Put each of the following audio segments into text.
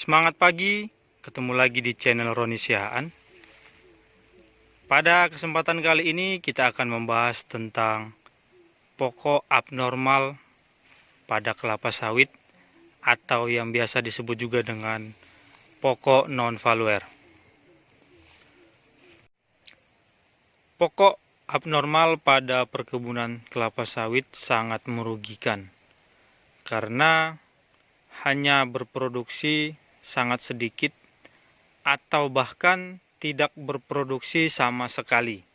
Semangat pagi, ketemu lagi di channel Roni Sihaan. Pada kesempatan kali ini kita akan membahas tentang pokok abnormal pada kelapa sawit atau yang biasa disebut juga dengan pokok non-valuer. Pokok abnormal pada perkebunan kelapa sawit sangat merugikan karena hanya berproduksi sangat sedikit atau bahkan tidak berproduksi sama sekali.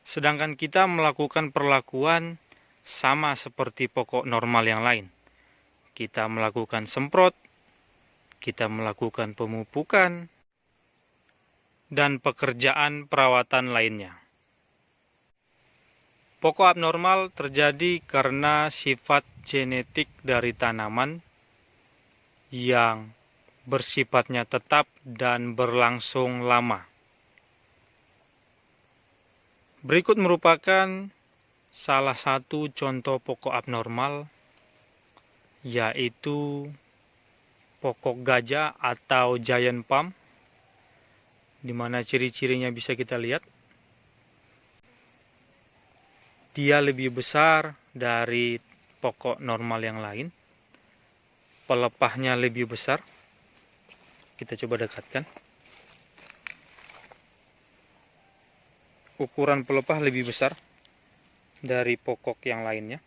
Sedangkan kita melakukan perlakuan sama seperti pokok normal yang lain. Kita melakukan semprot, kita melakukan pemupukan, dan pekerjaan perawatan lainnya. Pokok abnormal terjadi karena sifat genetik dari tanaman yang bersifatnya tetap dan berlangsung lama. Berikut merupakan salah satu contoh pokok abnormal, yaitu pokok gajah atau giant palm, di mana ciri-cirinya bisa kita lihat. Dia lebih besar dari pokok normal yang lain. Pelepahnya lebih besar. Kita coba dekatkan. Ukuran pelepah lebih besar dari pokok yang lainnya.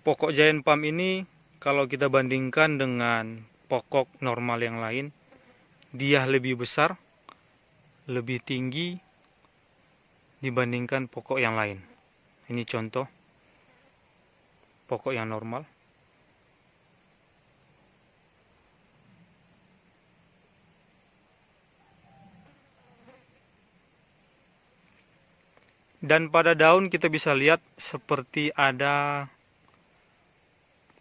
Pokok giant palm ini kalau kita bandingkan dengan pokok normal yang lain, dia lebih besar, lebih tinggi dibandingkan pokok yang lain. Ini contoh pokok yang normal. Dan pada daun kita bisa lihat seperti ada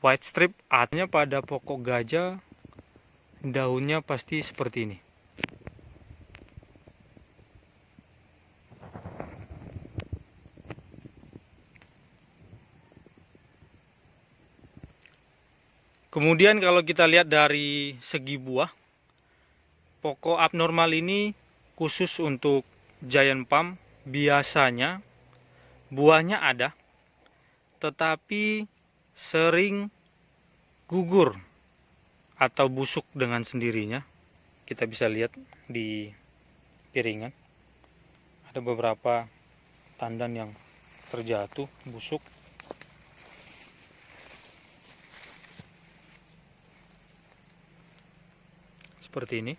white strip, artinya pada pokok gajah daunnya pasti seperti ini. Kemudian kalau kita lihat dari segi buah, pokok abnormal ini khusus untuk giant palm. Biasanya buahnya ada, tetapi sering gugur atau busuk dengan sendirinya. Kita bisa lihat di piringan ada beberapa tandan yang terjatuh busuk. Seperti ini.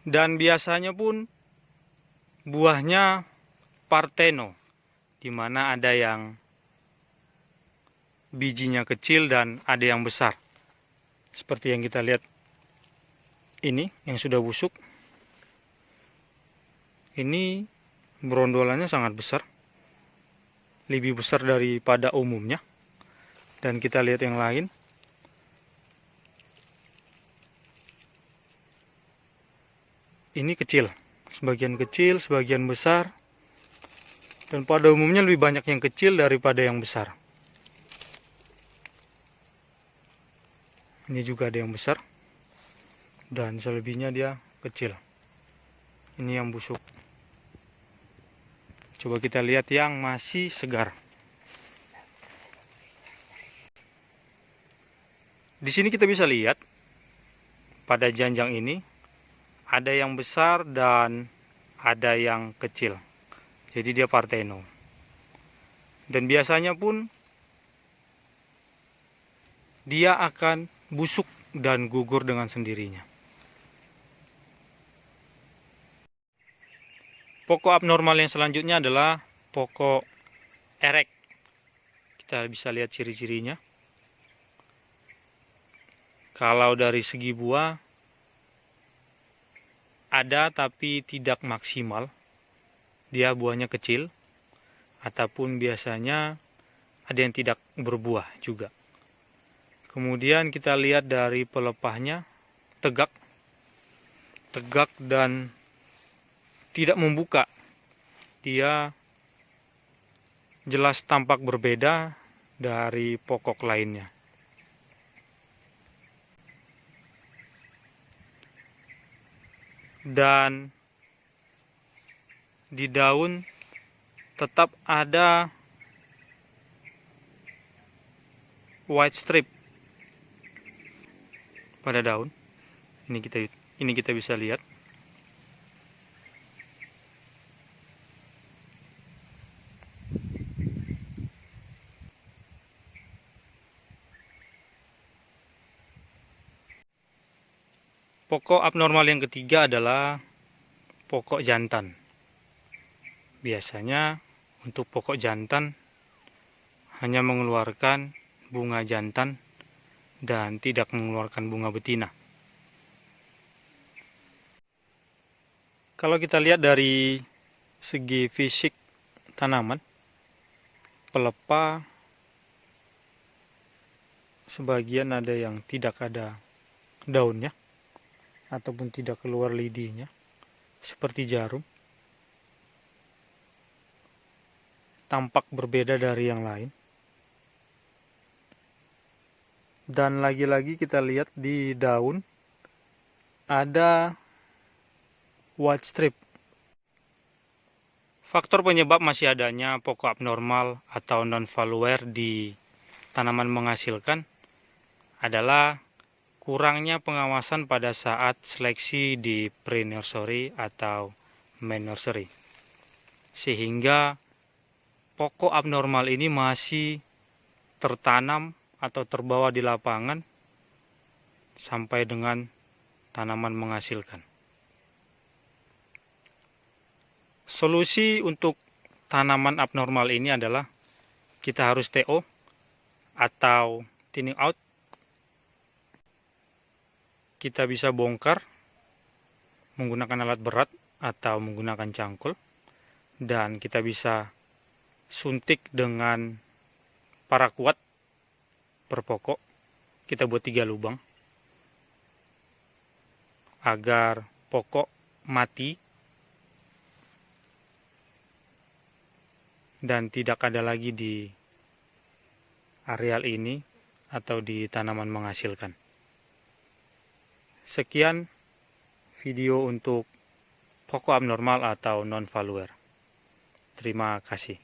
Dan biasanya pun buahnya parteno, di mana ada yang bijinya kecil dan ada yang besar. Seperti yang kita lihat ini yang sudah busuk. Ini berondolannya sangat besar, lebih besar daripada umumnya. Dan kita lihat yang lain. Ini kecil, sebagian besar, dan pada umumnya lebih banyak yang kecil daripada yang besar. Ini juga ada yang besar, dan selebihnya dia kecil. Ini yang busuk. Coba kita lihat yang masih segar. Di sini kita bisa lihat pada janjang ini ada yang besar dan ada yang kecil. Jadi dia parteno. Dan biasanya pun dia akan busuk dan gugur dengan sendirinya. Pokok abnormal yang selanjutnya adalah pokok erek. Kita bisa lihat ciri-cirinya. Kalau dari segi buah ada tapi tidak maksimal, dia buahnya kecil, ataupun biasanya ada yang tidak berbuah juga. Kemudian kita lihat dari pelepahnya, tegak dan tidak membuka. Dia jelas tampak berbeda dari pokok lainnya. Dan di daun tetap ada white strip pada daun. Ini kita bisa lihat. Pokok abnormal yang ketiga adalah pokok jantan. Biasanya untuk pokok jantan hanya mengeluarkan bunga jantan dan tidak mengeluarkan bunga betina. Kalau kita lihat dari segi fisik tanaman, pelepah sebagian ada yang tidak ada daunnya ataupun tidak keluar lidinya, seperti jarum. Tampak berbeda dari yang lain. Dan lagi-lagi kita lihat di daun ada white strip. Faktor penyebab masih adanya pokok abnormal atau non-follower di tanaman menghasilkan adalah kurangnya pengawasan pada saat seleksi di pre-nursery atau main nursery. Sehingga pokok abnormal ini masih tertanam atau terbawa di lapangan sampai dengan tanaman menghasilkan. Solusi untuk tanaman abnormal ini adalah kita harus TO atau thinning out. Kita bisa bongkar menggunakan alat berat atau menggunakan cangkul, dan kita bisa suntik dengan paraquat per pokok. Kita buat 3 lubang agar pokok mati dan tidak ada lagi di areal ini atau di tanaman menghasilkan. Sekian video untuk pokok abnormal atau non-follower. Terima kasih.